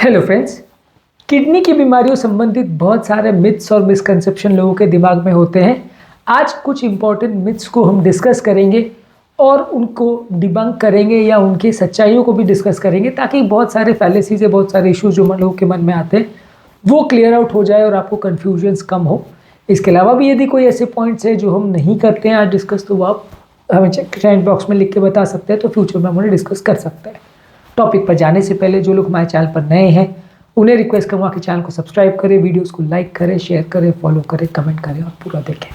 Hello friends. Kidney की बीमारियों संबंधित बहुत सारे मिथ्स और मिसकंसेप्शन लोगों के दिमाग में होते हैं। आज कुछ इंपॉर्टेंट मिथ्स को हम डिस्कस करेंगे और उनको डिबंक करेंगे या उनकी सच्चाइयों को भी डिस्कस करेंगे, ताकि बहुत सारे फैलेसीज बहुत सारे इश्यूज जो लोगों के मन में आते हैं वो क्लियर आउट हो जाए और आपको कन्फ्यूजन्स कम हो। इसके अलावा भी यदि कोई ऐसे पॉइंट्स है जो हम नहीं करते हैं आज डिस्कस, तो वो आप हमें कमेंट बॉक्स में लिख के बता सकते हैं, तो फ्यूचर में हम उन्हें डिस्कस कर सकते हैं। टॉपिक पर जाने से पहले जो लोग हमारे चैनल पर नए हैं उन्हें रिक्वेस्ट करूँगा कि चैनल को सब्सक्राइब करें, वीडियोस को लाइक करें, शेयर करें, फॉलो करें, कमेंट करें और पूरा देखें।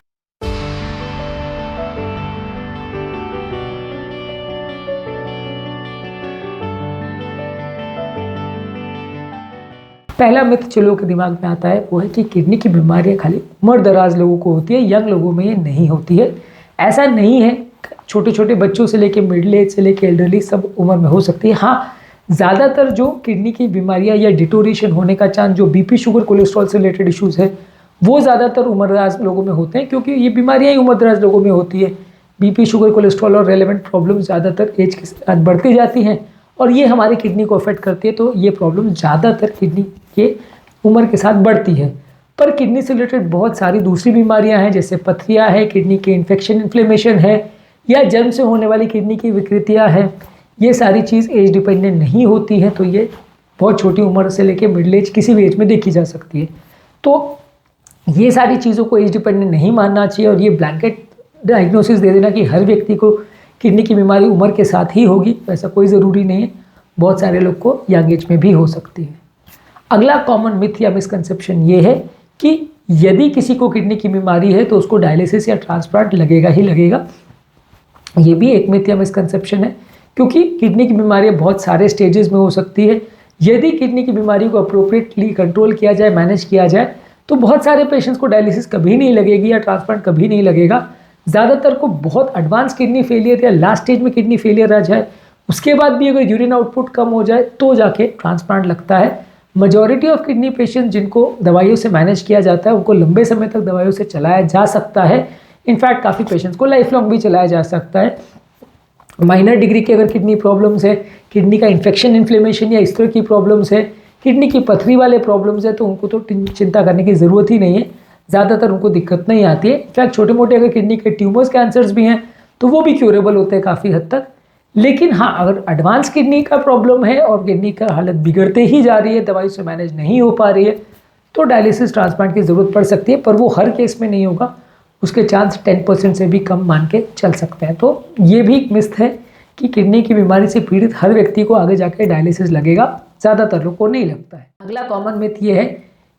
पहला मिथ जो लोगों के दिमाग में आता है वो है कि किडनी की बीमारियां खाली उम्र दराज लोगों को होती है, यंग लोगों में ये नहीं होती है। ऐसा नहीं है, छोटे छोटे बच्चों से लेके मिडिल एज से लेके एल्डरली सब उम्र में हो सकती है। हाँ, ज़्यादातर जो किडनी की बीमारियां या डिटोरेशन होने का चांस जो बीपी, शुगर, कोलेस्ट्रॉल से रिलेटेड इश्यूज़ है वो ज़्यादातर उम्रदराज लोगों में होते हैं, क्योंकि ये बीमारियां ही उम्रदराज लोगों में होती है। बीपी, शुगर, कोलेस्ट्रॉल और रेलेवेंट प्रॉब्लम ज़्यादातर एज के साथ बढ़ती जाती हैं और ये हमारी किडनी को अफेक्ट करती है, तो ये प्रॉब्लम ज़्यादातर किडनी के उम्र के साथ बढ़ती है। पर किडनी से रिलेटेड बहुत सारी दूसरी बीमारियां हैं, जैसे पथरियाँ है, किडनी के इन्फेक्शन, इन्फ्लेमेशन है, या जन्म से होने वाली किडनी की विकृतियाँ हैं। ये सारी चीज़ एज डिपेंडेंट नहीं होती है, तो ये बहुत छोटी उम्र से लेके मिडिल एज किसी भी एज में देखी जा सकती है। तो ये सारी चीज़ों को एज डिपेंडेंट नहीं मानना चाहिए और ये ब्लैंकेट डायग्नोसिस दे देना कि हर व्यक्ति को किडनी की बीमारी उम्र के साथ ही होगी, ऐसा कोई ज़रूरी नहीं है। बहुत सारे लोग को यंग एज में भी हो सकती है। अगला कॉमन मिथ या मिसकंसेप्शन ये है कि यदि किसी को किडनी की बीमारी है तो उसको डायलिसिस या ट्रांसप्लांट लगेगा ही लगेगा। ये भी एक मिथ या मिसकंसेप्शन है, क्योंकि किडनी की बीमारी बहुत सारे स्टेजेस में हो सकती है। यदि किडनी की बीमारी को अप्रोप्रिएटली कंट्रोल किया जाए, मैनेज किया जाए, तो बहुत सारे पेशेंट्स को डायलिसिस कभी नहीं लगेगी या ट्रांसप्लांट कभी नहीं लगेगा। ज़्यादातर को बहुत एडवांस किडनी फेलियर या लास्ट स्टेज में किडनी फेलियर आ जाए, उसके बाद भी अगर यूरिन आउटपुट कम हो जाए तो जाके ट्रांसप्लांट लगता है। मेजॉरिटी ऑफ किडनी पेशेंट्स जिनको दवाइयों से मैनेज किया जाता है उनको लंबे समय तक दवाइयों से चलाया जा सकता है। इनफैक्ट काफ़ी पेशेंट्स को लाइफ लॉन्ग भी चलाया जा सकता है। माइनर डिग्री की अगर किडनी प्रॉब्लम्स है, किडनी का इन्फेक्शन, इन्फ्लेमेशन या इस तरह की प्रॉब्लम्स है, किडनी की पथरी वाले प्रॉब्लम्स है, तो उनको तो चिंता करने की ज़रूरत ही नहीं है। ज़्यादातर उनको दिक्कत नहीं आती है। इनफैक्ट छोटे मोटे अगर किडनी के ट्यूमर्स, कैंसर्स भी हैं तो वो भी क्यूरेबल होते हैं काफ़ी हद तक। लेकिन हाँ, अगर एडवांस किडनी का प्रॉब्लम है और किडनी का हालत बिगड़ते ही जा रही है, दवाई से मैनेज नहीं हो पा रही है, तो डायलिसिस ट्रांसप्लांट की ज़रूरत पड़ सकती है, पर वो हर केस में नहीं होगा। उसके चांस 10% से भी कम मान के चल सकते हैं। तो ये भी एक मिथ है कि किडनी की बीमारी से पीड़ित हर व्यक्ति को आगे जाकर डायलिसिस लगेगा, ज़्यादातर लोगों को नहीं लगता है। अगला कॉमन मिथ ये है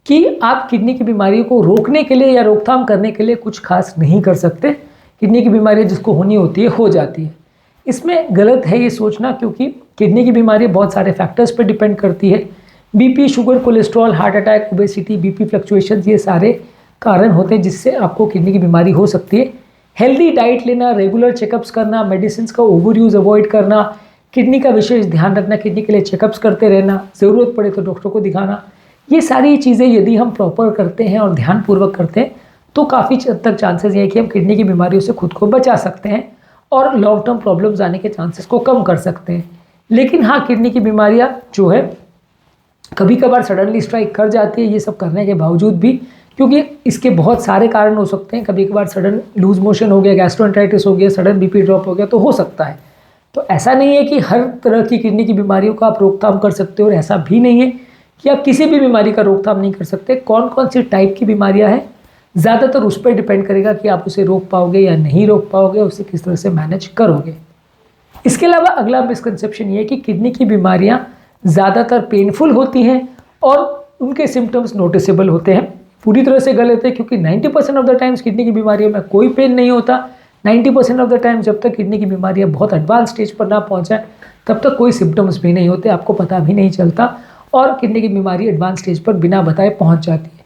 कि आप किडनी की बीमारी को रोकने के लिए या रोकथाम करने के लिए कुछ खास नहीं कर सकते। किडनी की बीमारी जिसको होनी होती है हो जाती है। इसमें गलत है ये सोचना, क्योंकि किडनी की बीमारी बहुत सारे फैक्टर्स पर डिपेंड करती है। BP, sugar, cholesterol, heart attack, obesity, BP fluctuations, ये सारे कारण होते हैं जिससे आपको किडनी की बीमारी हो सकती है। हेल्दी डाइट लेना, रेगुलर चेकअप्स करना, मेडिसिन का ओवर यूज़ अवॉइड करना, किडनी का विशेष ध्यान रखना, किडनी के लिए चेकअप्स करते रहना, ज़रूरत पड़े तो डॉक्टर को दिखाना, ये सारी चीज़ें यदि हम प्रॉपर करते हैं और ध्यानपूर्वक करते हैं तो काफ़ी हद तक चांसेस ये है कि हम किडनी की बीमारियों से खुद को बचा सकते हैं और लॉन्ग टर्म प्रॉब्लम्स आने के चांसेस को कम कर सकते हैं। लेकिन हाँ, किडनी की बीमारियाँ जो है कभी कभार सडनली स्ट्राइक कर जाती है, ये सब करने के बावजूद भी, क्योंकि इसके बहुत सारे कारण हो सकते हैं। कभी कभार सडन लूज मोशन हो गया, गैस्ट्रोएंटेराइटिस हो गया, सडन बीपी ड्रॉप हो गया, तो हो सकता है। तो ऐसा नहीं है कि हर तरह की किडनी की बीमारियों का आप रोकथाम कर सकते हो, और ऐसा भी नहीं है कि आप किसी भी बीमारी का रोकथाम नहीं कर सकते। कौन कौन सी टाइप की बीमारियां हैं, ज़्यादातर उस पर डिपेंड करेगा कि आप उसे रोक पाओगे या नहीं रोक पाओगे, उसे किस तरह से मैनेज करोगे। इसके अलावा अगला मिसकंसेप्शन ये है कि किडनी की बीमारियां ज़्यादातर पेनफुल होती हैं और उनके सिम्टम्स नोटिसेबल होते हैं। पूरी तरह से गलत है, क्योंकि 90% ऑफ द टाइम्स किडनी की बीमारियों में कोई पेन नहीं होता। 90% ऑफ द टाइम जब तक किडनी की बीमारियां बहुत एडवांस स्टेज पर ना पहुंचाएं तब तक कोई सिम्टम्स भी नहीं होते, आपको पता भी नहीं चलता, और किडनी की बीमारी एडवांस स्टेज पर बिना बताए पहुंच जाती है।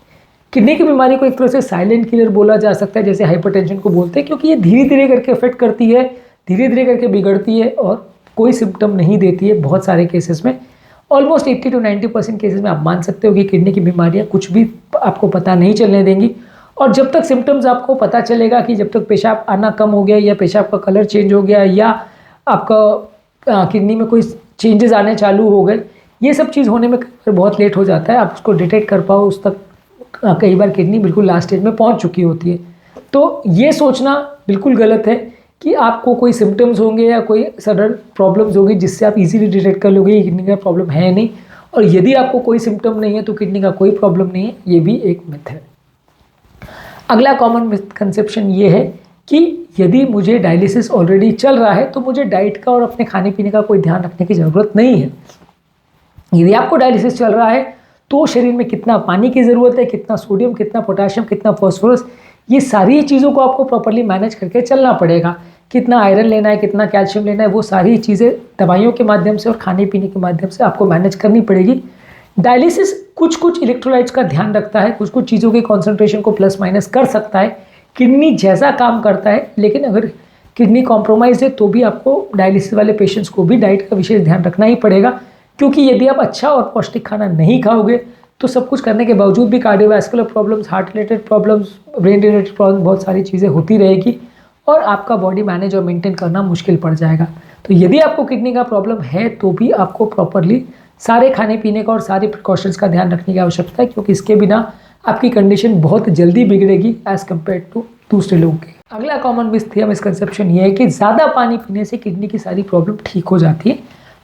किडनी की बीमारी को एक तरह से साइलेंट किलर बोला जा सकता है, जैसे हाइपरटेंशन को बोलते हैं, क्योंकि ये धीरे धीरे करके अफेक्ट करती है, धीरे धीरे करके बिगड़ती है और कोई सिम्टम नहीं देती है। बहुत सारे केसेस में, ऑलमोस्ट 80 to 90% केसेस में आप मान सकते हो कि किडनी की बीमारियां कुछ भी आपको पता नहीं चलने देंगी। और जब तक सिम्टम्स आपको पता चलेगा कि जब तक पेशाब आना कम हो गया या पेशाब का कलर चेंज हो गया या आपका किडनी में कोई चेंजेस आने चालू हो गए, ये सब चीज़ होने में बहुत लेट हो जाता है, आप उसको डिटेक्ट कर पाओ उस तक कई बार किडनी बिल्कुल लास्ट स्टेज में पहुंच चुकी होती है। तो ये सोचना बिल्कुल गलत है कि आपको कोई सिम्टम्स होंगे या कोई सडन प्रॉब्लम्स होंगी जिससे आप इजीली डिटेक्ट कर लोगे कि किडनी का प्रॉब्लम है नहीं, और यदि आपको कोई सिम्टम नहीं है तो किडनी का कोई प्रॉब्लम नहीं है, ये भी एक मिथ है। अगला कॉमन मिसकंसेप्शन ये है कि यदि मुझे डायलिसिस ऑलरेडी चल रहा है तो मुझे डाइट का और अपने खाने पीने का कोई ध्यान रखने की ज़रूरत नहीं है। यदि आपको डायलिसिस चल रहा है तो शरीर में कितना पानी की ज़रूरत है, कितना सोडियम, कितना पोटाशियम, कितना फॉस्फोरस, ये सारी चीज़ों को आपको प्रॉपर्ली मैनेज करके चलना पड़ेगा। कितना आयरन लेना है, कितना कैल्शियम लेना है, वो सारी चीज़ें दवाइयों के माध्यम से और खाने पीने के माध्यम से आपको मैनेज करनी पड़ेगी। डायलिसिस कुछ कुछ इलेक्ट्रोलाइट्स का ध्यान रखता है, कुछ कुछ चीज़ों के कॉन्सेंट्रेशन को प्लस माइनस कर सकता है, किडनी जैसा काम करता है। लेकिन अगर किडनी कॉम्प्रोमाइज है तो भी आपको डायलिसिस वाले पेशेंट्स को भी डाइट का विशेष ध्यान रखना ही पड़ेगा, क्योंकि यदि आप अच्छा और पौष्टिक खाना नहीं खाओगे तो सब कुछ करने के बावजूद भी cardiovascular problems, heart related problems, brain related problem, बहुत सारी चीज़ें होती रहेगी और आपका बॉडी मैनेज और मेंटेन करना मुश्किल पड़ जाएगा। तो यदि आपको किडनी का प्रॉब्लम है तो भी आपको प्रॉपरली सारे खाने पीने का और सारे प्रिकॉशंस का ध्यान रखने की आवश्यकता है, क्योंकि इसके बिना आपकी कंडीशन बहुत जल्दी बिगड़ेगी एज़ कम्पेयर टू दूसरे लोगों के। अगला कॉमन मिसकंसेप्शन ये है कि ज़्यादा पानी पीने से किडनी की सारी प्रॉब्लम ठीक हो जाती है।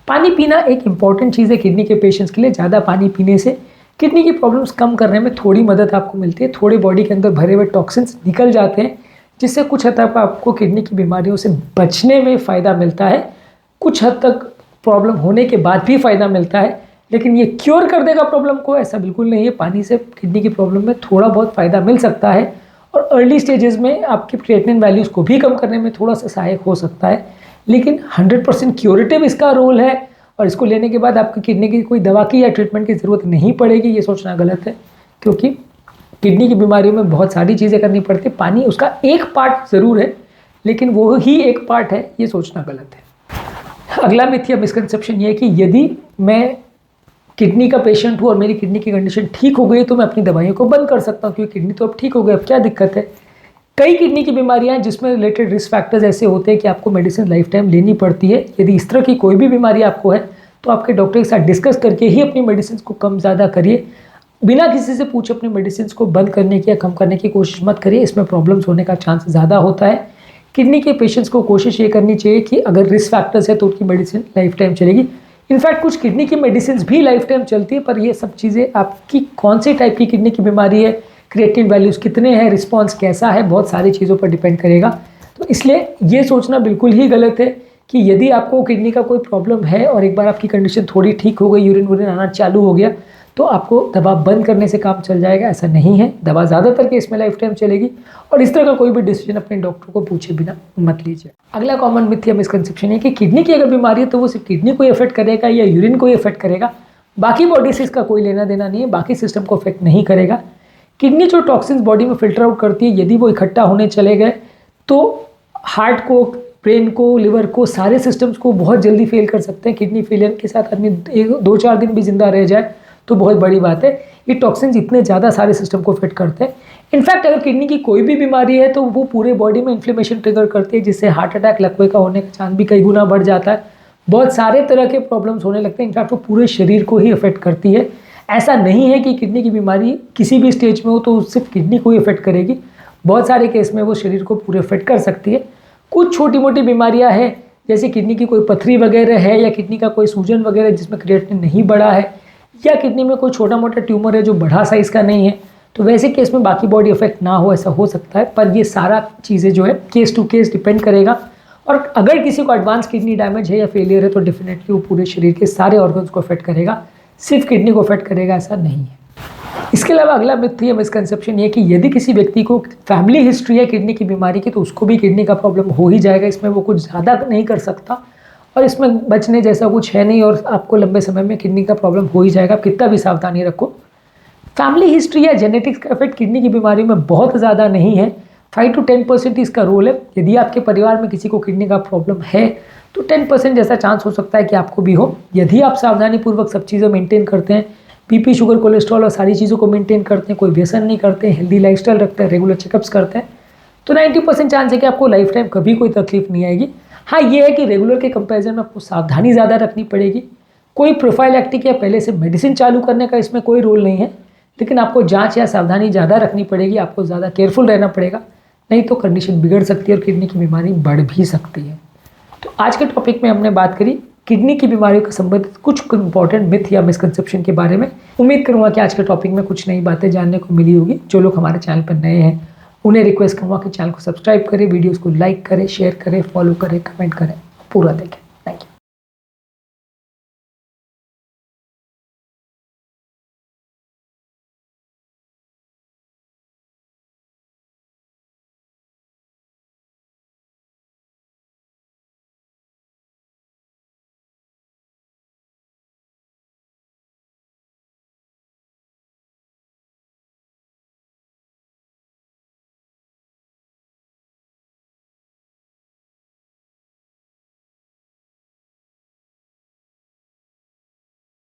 पानी पीना एक इंपॉर्टेंट चीज़ है किडनी के पेशेंट्स के लिए। ज़्यादा पानी पीने से किडनी की प्रॉब्लम्स कम करने में थोड़ी मदद आपको मिलती है, थोड़े बॉडी के अंदर भरे हुए टॉक्सिन्स निकल जाते हैं, जिससे कुछ हद तक आपको किडनी की बीमारियों से बचने में फ़ायदा मिलता है। कुछ हद तक प्रॉब्लम होने के बाद भी फ़ायदा मिलता है, लेकिन ये क्योर कर देगा प्रॉब्लम को, ऐसा बिल्कुल नहीं है। पानी से किडनी की प्रॉब्लम में थोड़ा बहुत फ़ायदा मिल सकता है और अर्ली स्टेजेस में आपकी क्रिएटिनिन वैल्यूज़ को भी कम करने में थोड़ा सा सहायक हो सकता है, लेकिन 100% क्यूरेटिव इसका रोल है और इसको लेने के बाद आपकी किडनी की कोई दवा की या ट्रीटमेंट की ज़रूरत नहीं पड़ेगी, ये सोचना गलत है। क्योंकि किडनी की बीमारियों में बहुत सारी चीज़ें करनी पड़ती है, पानी उसका एक पार्ट ज़रूर है, लेकिन वो ही एक पार्ट है, ये सोचना गलत है। अगला मिथ या मिसकंसेप्शन ये है कि यदि मैं किडनी का पेशेंट हूँ और मेरी किडनी की कंडीशन ठीक हो गई तो मैं अपनी दवाइयों को बंद कर सकता हूँ, क्योंकि किडनी तो अब ठीक हो गई, अब क्या दिक्कत है। कई किडनी की बीमारियां हैं जिसमें रिलेटेड रिस्क फैक्टर्स ऐसे होते हैं कि आपको मेडिसिन लाइफ टाइम लेनी पड़ती है। यदि इस तरह की कोई भी बीमारी आपको है तो आपके डॉक्टर के साथ डिस्कस करके ही अपनी मेडिसिन को कम ज़्यादा करिए। बिना किसी से पूछे अपनी मेडिसिन को बंद करने की या कम करने की कोशिश मत करिए, इसमें प्रॉब्लम्स होने का चांस ज़्यादा होता है। किडनी के पेशेंट्स को कोशिश ये करनी चाहिए कि अगर रिस्क फैक्टर्स है तो उनकी मेडिसिन लाइफ टाइम चलेगी। इनफैक्ट कुछ किडनी की मेडिसिन भी लाइफ टाइम चलती है, पर ये सब चीज़ें आपकी कौन से टाइप की किडनी की बीमारी है, क्रिएटिनिन वैल्यूज़ कितने हैं, रिस्पॉन्स कैसा है, बहुत सारी चीज़ों पर डिपेंड करेगा। तो इसलिए ये सोचना बिल्कुल ही गलत है कि यदि आपको किडनी का कोई प्रॉब्लम है और एक बार आपकी कंडीशन थोड़ी ठीक हो गई, यूरिन वूरिन आना चालू हो गया, तो आपको दवा बंद करने से काम चल जाएगा, ऐसा नहीं है। दवा ज़्यादातर केस में लाइफ टाइम चलेगी और इस तरह का कोई भी डिसीजन अपने डॉक्टर को पूछे बिना मत लीजिए। अगला कॉमन मिथ या मिसकंसेप्शन है कि किडनी की अगर बीमारी है तो वो सिर्फ किडनी को इफेक्ट करेगा या यूरिन को इफेक्ट करेगा, बाकी बॉडी से इसका कोई लेना देना नहीं है, बाकी सिस्टम को इफेक्ट नहीं करेगा। किडनी जो टॉक्सिन्स बॉडी में फिल्टर आउट करती है, यदि वो इकट्ठा होने चले गए तो हार्ट को, ब्रेन को, लिवर को, सारे सिस्टम्स को बहुत जल्दी फेल कर सकते हैं। किडनी फेलियर के साथ आदमी 2-4 दिन भी जिंदा रह जाए तो बहुत बड़ी बात है। ये टॉक्सिन्स इतने ज़्यादा सारे सिस्टम को इफेक्ट करते हैं। इनफैक्ट अगर किडनी की कोई भी बीमारी है तो वो पूरे बॉडी में इन्फ्लेमेशन ट्रिगर करती है, जिससे हार्ट अटैक, लकवे का होने का चांस भी कई गुना बढ़ जाता है। बहुत सारे तरह के प्रॉब्लम्स होने लगते हैं। इनफैक्ट वो पूरे शरीर को ही इफेक्ट करती है। ऐसा नहीं है कि किडनी की बीमारी किसी भी स्टेज में हो तो सिर्फ किडनी को ही इफेक्ट करेगी, बहुत सारे केस में वो शरीर को पूरे इफेक्ट कर सकती है। कुछ छोटी मोटी बीमारियां हैं, जैसे किडनी की कोई पथरी वगैरह है या किडनी का कोई सूजन वगैरह जिसमें क्रिएटिनिन नहीं बढ़ा है, या किडनी में कोई छोटा मोटा ट्यूमर है जो बड़ा साइज़ का नहीं है, तो वैसे केस में बाकी बॉडी इफेक्ट ना हो, ऐसा हो सकता है। पर ये सारा चीज़ें जो है केस टू केस डिपेंड करेगा। और अगर किसी को एडवांस किडनी डैमेज है या फेलियर है तो डेफिनेटली वो पूरे शरीर के सारे ऑर्गन्स को इफेक्ट करेगा, सिर्फ किडनी को इफेक्ट करेगा ऐसा नहीं है। इसके अलावा अगला मिथ या मिसकंसेप्शन ये कि यदि किसी व्यक्ति को फैमिली हिस्ट्री है किडनी की बीमारी की तो उसको भी किडनी का प्रॉब्लम हो ही जाएगा, इसमें वो कुछ ज़्यादा नहीं कर सकता और इसमें बचने जैसा कुछ है नहीं और आपको लंबे समय में किडनी का प्रॉब्लम हो ही जाएगा, कितना भी सावधानी रखो। फैमिली हिस्ट्री या जेनेटिक्स का इफेक्ट किडनी की बीमारी में बहुत ज़्यादा नहीं है, 5 to 10% इसका रोल है। यदि आपके परिवार में किसी को किडनी का प्रॉब्लम है तो 10% जैसा चांस हो सकता है कि आपको भी हो। यदि आप सावधानीपूर्वक सब चीज़ें मेंटेन करते हैं, बीपी, शुगर, कोलेस्ट्रॉल और सारी चीज़ों को मेंटेन करते हैं, कोई व्यसन नहीं करते हैं, हेल्दी लाइफस्टाइल रखते हैं, रेगुलर चेकअप्स करते हैं, तो 90% चांस है कि आपको लाइफ टाइम कभी कोई तकलीफ नहीं आएगी। हाँ, ये है कि रेगुलर के कंपैरिजन में आपको सावधानी ज़्यादा रखनी पड़ेगी। कोई प्रोफाइलैक्टिक या पहले से मेडिसिन चालू करने का इसमें कोई रोल नहीं है, लेकिन आपको जांच या सावधानी ज़्यादा रखनी पड़ेगी, आपको ज़्यादा केयरफुल रहना पड़ेगा, नहीं तो कंडीशन बिगड़ सकती है और किडनी की बीमारी बढ़ भी सकती है। तो आज के टॉपिक में हमने बात करी किडनी की बीमारियों के संबंधित कुछ इंपॉर्टेंट मिथ या मिसकंसेप्शन के बारे में। उम्मीद करूंगा कि आज के टॉपिक में कुछ नई बातें जानने को मिली होगी। जो लोग हमारे चैनल पर नए हैं उन्हें रिक्वेस्ट करूँगा कि चैनल को सब्सक्राइब करें, वीडियोज़ को लाइक करें, शेयर करें, फॉलो करें, कमेंट करें, पूरा देखें।